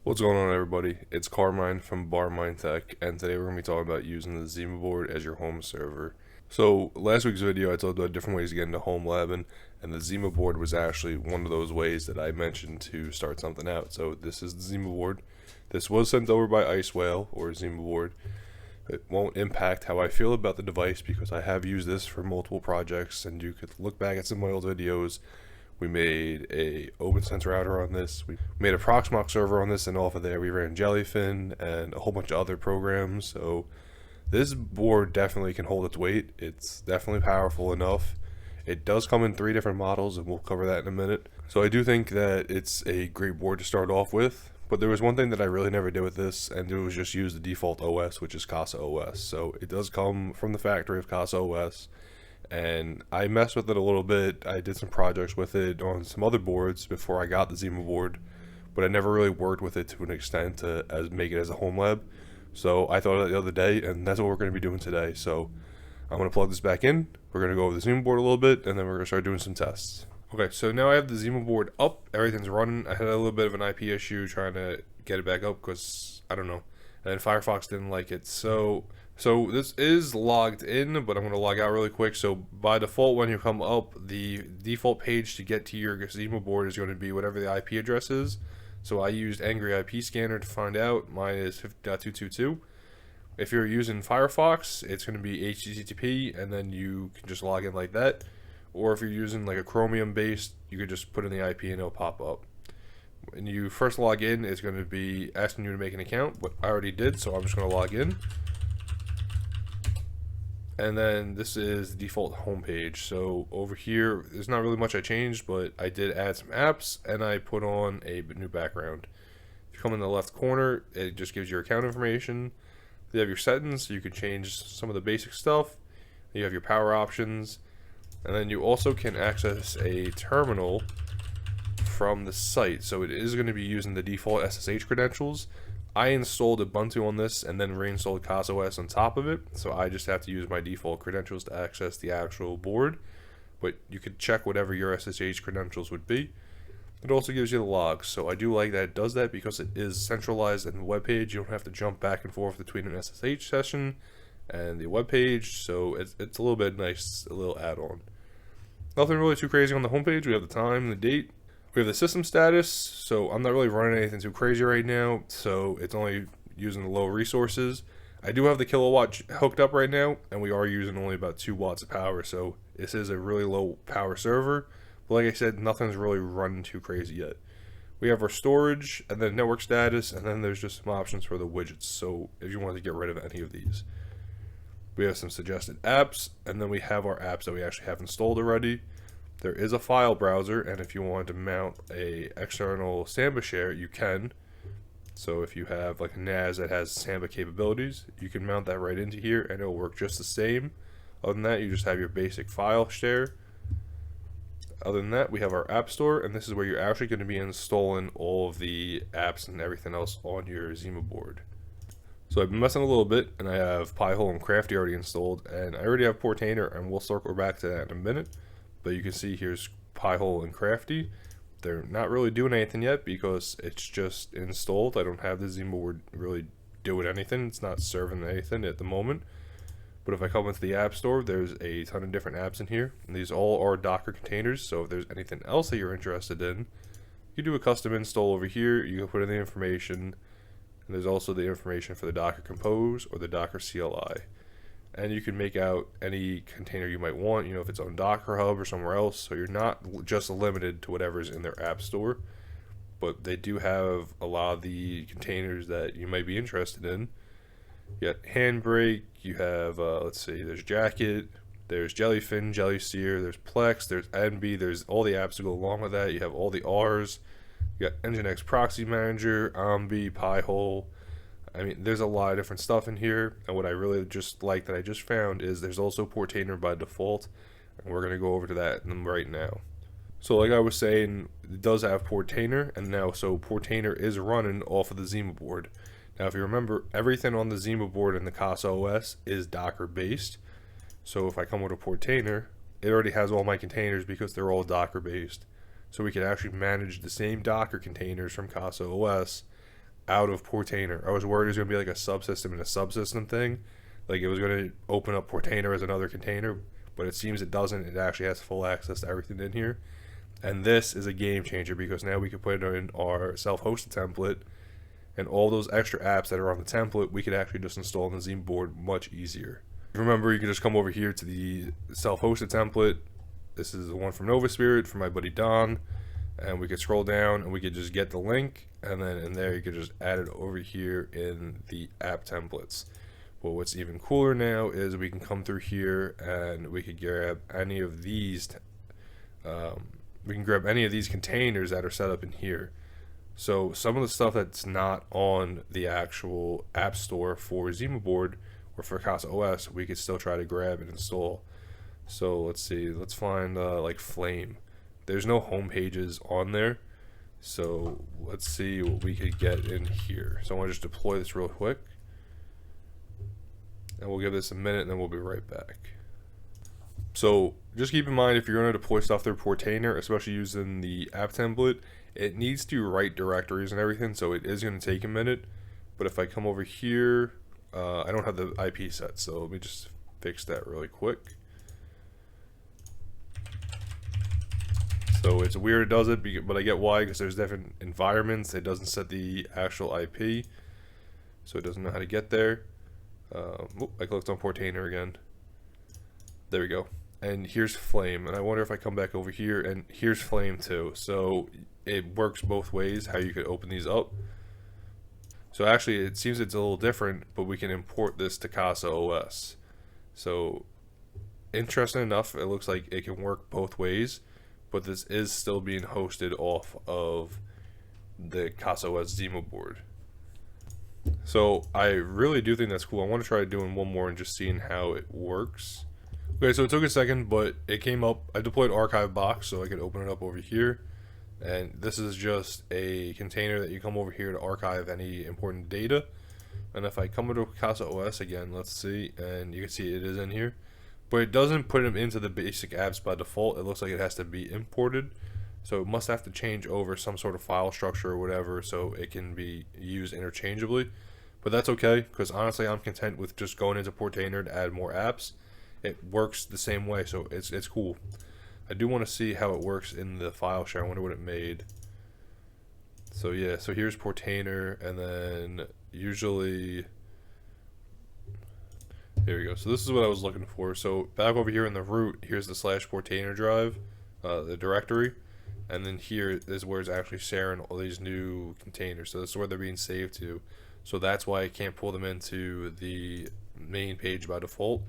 What's going on, everybody? It's Barmine from Barmine Tech, and today we're going to be talking about using the Zimaboard as your home server. So last week's video I talked about different ways to get into Homelab, and the Zimaboard was actually one of those ways that I mentioned to start something out. So this is the Zimaboard. This was sent over by Ice Whale or Zimaboard. It won't impact how I feel about the device because I have used this for multiple projects, and you could look back at some of my old videos. We made a OpenSense router on this. We made a Proxmox server on this, and off of there we ran Jellyfin and a whole bunch of other programs. So this board definitely can hold its weight. It's definitely powerful enough. It does come in 3 different models, and we'll cover that in a minute. So I do think that it's a great board to start off with. But there was one thing that I really never did with this, and it was just use the default OS, which is Casa OS. So it does come from the factory of Casa OS. And I messed with it a little bit. I did some projects with it on some other boards before I got the Zimaboard, but I never really worked with it to an extent to make it as a home lab. So I thought of it the other day, and that's what we're going to be doing today. So I'm going to plug this back in. We're going to go over the Zimaboard a little bit, and then we're going to start doing some tests. Okay, so now I have the Zimaboard up. Everything's running. I had a little bit of an IP issue trying to get it back up because, I don't know. And then Firefox didn't like it. So this is logged in, but I'm going to log out really quick. So by default, when you come up, the default page to get to your Zimaboard is going to be whatever the IP address is. So I used Angry IP Scanner to find out. Mine is 50.222. If you're using Firefox, it's going to be HTTP, and then you can just log in like that. Or if you're using like a Chromium based, you could just put in the IP and it'll pop up. When you first log in, it's going to be asking you to make an account, but I already did, so I'm just going to log in. And then this is the default homepage. So over here, there's not really much I changed, but I did add some apps and I put on a new background. If you come in the left corner, it just gives your account information. You have your settings, so you can change some of the basic stuff. You have your power options, and then you also can access a terminal from the site. So it is going to be using the default SSH credentials. I installed Ubuntu on this and then reinstalled CasaOS on top of it, so I just have to use my default credentials to access the actual board, but you could check whatever your SSH credentials would be. It also gives you the logs, so I do like that it does that because it is centralized in the web page. You don't have to jump back and forth between an SSH session and the web page, so it's a little bit nice, a little add-on. Nothing really too crazy on the homepage. We have the time, the date. We have the system status, so I'm not really running anything too crazy right now, so it's only using the low resources. I do have the kilowatt hooked up right now, and we are using only about 2 watts of power, so this is a really low power server. But like I said, nothing's really running too crazy yet. We have our storage, and then network status, and then there's just some options for the widgets, so if you want to get rid of any of these. We have some suggested apps, and then we have our apps that we actually have installed already. There is a file browser, and if you want to mount a external Samba share, you can. So if you have like a NAS that has Samba capabilities, you can mount that right into here, and it'll work just the same. Other than that, you just have your basic file share. Other than that, we have our App Store, and this is where you're actually going to be installing all of the apps and everything else on your Zimaboard. So I've been messing a little bit, and I have Pi-hole and Crafty already installed, and I already have Portainer, and we'll circle back to that in a minute. But you can see here's Pi-hole and Crafty. They're not really doing anything yet because it's just installed. I don't have the Zimaboard really doing anything. It's not serving anything at the moment. But if I come into the App Store, there's a ton of different apps in here. And these all are Docker containers, so if there's anything else that you're interested in, you do a custom install over here. You can put in the information. And there's also the information for the Docker Compose or the Docker CLI. And you can make out any container you might want, you know, if it's on Docker Hub or somewhere else, so you're not just limited to whatever's in their app store. But they do have a lot of the containers that you might be interested in. You got Handbrake, you have, let's see, there's Jacket, there's Jellyfin, Jellyseer, there's Plex, there's NB, there's all the apps to go along with that. You have all the R's, you got Nginx Proxy Manager, Ombi, Pi-hole. I mean, there's a lot of different stuff in here, and what I really just like that I just found is there's also Portainer by default, and we're going to go over to that right now. So like I was saying, it does have Portainer, and now so Portainer is running off of the Zimaboard. Now if you remember, everything on the Zimaboard and the Casa OS is Docker based, so if I come with a Portainer, it already has all my containers because they're all Docker based. So we can actually manage the same Docker containers from Casa OS out of Portainer. I was worried it was going to be like a subsystem and a subsystem thing. Like it was going to open up Portainer as another container, but it seems it doesn't. It actually has full access to everything in here. And this is a game changer because now we can put it in our self-hosted template, and all those extra apps that are on the template, we could actually just install in the Zimaboard much easier. Remember, you can just come over here to the self-hosted template. This is the one from Nova Spirit from my buddy Don, and we could scroll down and we could just get the link, and then in there you could just add it over here in the app templates. But what's even cooler now is we can come through here and we could grab any of these containers that are set up in here. So some of the stuff that's not on the actual app store for Zimaboard or for Casa OS, we could still try to grab and install. So let's see, let's find like Flame. There's no home pages on there, so let's see what we could get in here. So I want to just deploy this real quick, and we'll give this a minute and then we'll be right back. So just keep in mind, if you're going to deploy stuff through Portainer, especially using the app template, it needs to write directories and everything, so it is going to take a minute. But if I come over here, I don't have the IP set, so let me just fix that really quick. So it's weird it does it, but I get why, because there's different environments. It doesn't set the actual IP, so it doesn't know how to get there. I clicked on Portainer again. There we go. And here's Flame, and I wonder if I come back over here, and here's Flame too. So it works both ways, how you could open these up. So actually it seems it's a little different, but we can import this to Casa OS. So interesting enough, it looks like it can work both ways, but this is still being hosted off of the Casa OS Zimaboard. So I really do think that's cool. I want to try doing one more and just seeing how it works. Okay, so it took a second, but it came up. I deployed Archive Box so I could open it up over here. And this is just a container that you come over here to archive any important data. And if I come into Casa OS again, let's see, and you can see it is in here. But it doesn't put them into the basic apps by default. It looks like it has to be imported. So it must have to change over some sort of file structure or whatever so it can be used interchangeably. But that's okay, because honestly I'm content with just going into Portainer to add more apps. It works the same way, so it's cool. I do want to see how it works in the file share. I wonder what it made. So yeah, so here's Portainer, and then usually, there we go. So this is what I was looking for. So back over here in the root, here's the /Portainer drive, the directory, and then here is where it's actually sharing all these new containers. So this is where they're being saved to. So that's why I can't pull them into the main page by default.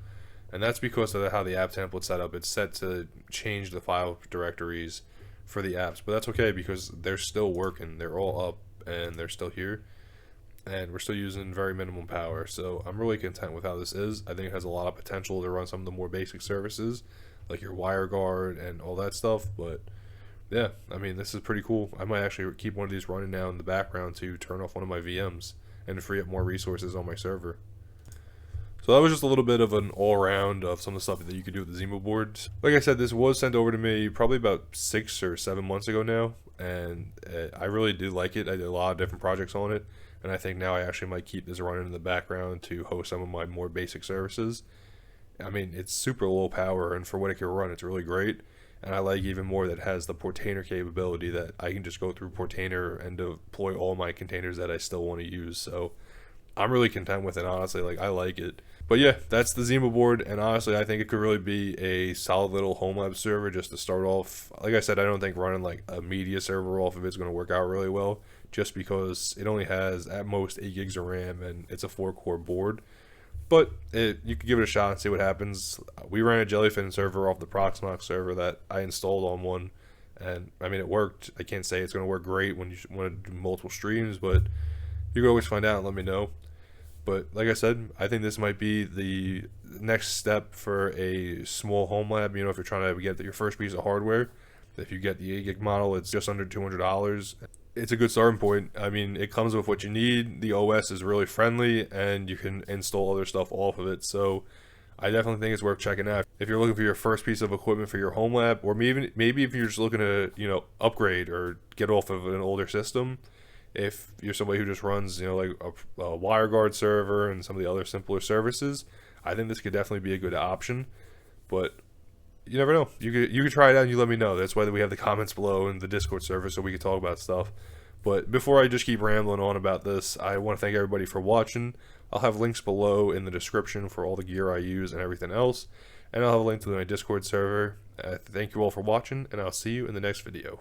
And that's because of how the app template's set up. It's set to change the file directories for the apps. But that's okay because they're still working. They're all up and they're still here. And we're still using very minimum power. So I'm really content with how this is. I think it has a lot of potential to run some of the more basic services, like your WireGuard and all that stuff. But yeah, I mean, this is pretty cool. I might actually keep one of these running now in the background to turn off one of my VMs and free up more resources on my server. So that was just a little bit of an all-around of some of the stuff that you could do with the Zimaboard. Like I said, this was sent over to me probably about 6 or 7 months ago now, and I really do like it. I did a lot of different projects on it, and I think now I actually might keep this running in the background to host some of my more basic services. I mean, it's super low power, and for what it can run, it's really great. And I like even more that it has the Portainer capability, that I can just go through Portainer and deploy all my containers that I still want to use. So I'm really content with it, honestly. Like, I like it. But yeah, that's the Zimaboard, and honestly, I think it could really be a solid little Homelab server just to start off. Like I said, I don't think running like a media server off of it's going to work out really well, just because it only has at most 8 gigs of RAM and it's a 4-core board. But you could give it a shot and see what happens. We ran a Jellyfin server off the Proxmox server that I installed on one, and I mean, it worked. I can't say it's going to work great when you want to do multiple streams, but you can always find out and let me know. But like I said, I think this might be the next step for a small Homelab. You know, if you're trying to get your first piece of hardware, if you get the 8 gig model, it's just under $200. It's a good starting point. I mean, it comes with what you need. The OS is really friendly, and you can install other stuff off of it. So I definitely think it's worth checking out. If you're looking for your first piece of equipment for your Homelab, or maybe if you're just looking to, you know, upgrade or get off of an older system, If you're somebody who just runs, like a WireGuard server and some of the other simpler services, I think this could definitely be a good option. But you never know. You could try it out and you let me know. That's why we have the comments below in the Discord server so we can talk about stuff. But before I just keep rambling on about this, I want to thank everybody for watching. I'll have links below in the description for all the gear I use and everything else. And I'll have a link to my Discord server. Thank you all for watching, and I'll see you in the next video.